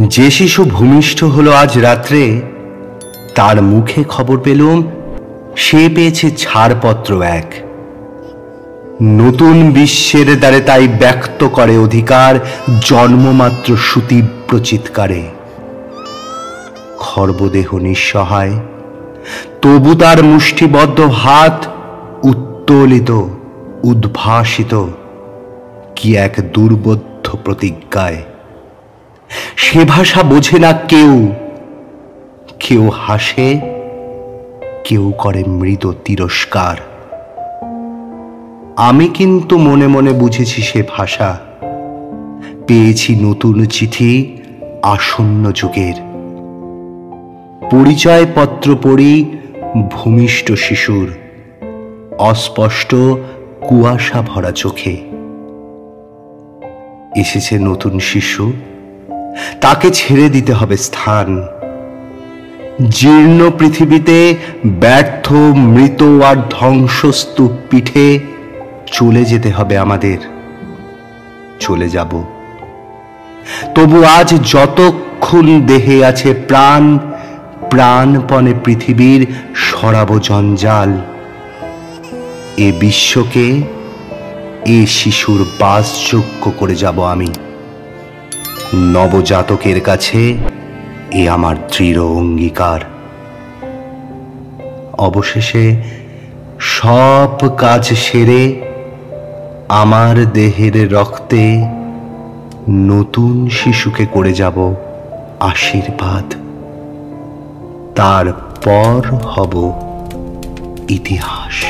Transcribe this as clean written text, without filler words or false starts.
যে শিশু ভূমিষ্ঠ হলো আজ রাত্রে, তার মুখে খবর পেলুম সে পেয়েছে ছাড়পত্র এক। নতুন বিশ্বের দ্বারে তাই ব্যক্ত করে অধিকার জন্মমাত্র সুতীব্র চিৎকারে। খর্বদেহ নিঃসহায়, তবু তার মুষ্টিবদ্ধ হাত উত্তোলিত, উদ্ভাসিত কি এক দুর্বোধ্য প্রতিজ্ঞায়। সে ভাষা বোঝে না কেউ, কেউ হাসে, কেউ করে মৃদু তিরস্কার। আমি কিন্তু মনে মনে বুঝেছি সে ভাষা। পেয়েছি নতুন চিঠি আসন্ন যুগের। পরিচয়পত্র পড়ি ভূমিষ্ঠ শিশুর, অস্পষ্ট কুয়াশা ভরা চোখে। এসেছে নতুন শিশু, তাকে ছেড়ে দিতে হবে স্থান। জীর্ণ পৃথিবীতে ব্যর্থ, মৃত আর ধ্বংসস্তূপ পিঠে চলে যেতে হবে আমাদের। চলে যাব। তবু আজ যতক্ষণ দেহে আছে প্রাণ, প্রাণপণে পৃথিবীর সরাব জঞ্জাল। এ বিশ্বকে এ শিশুর বাসযোগ্য করে যাব আমি। নবজাতকের কাছে এ আমার দৃঢ় অঙ্গীকার। অবশেষে সব কাজ সেরে আমার দেহের রক্তে নতুন শিশুকে করে যাব আশীর্বাদ। তারপর হব ইতিহাস।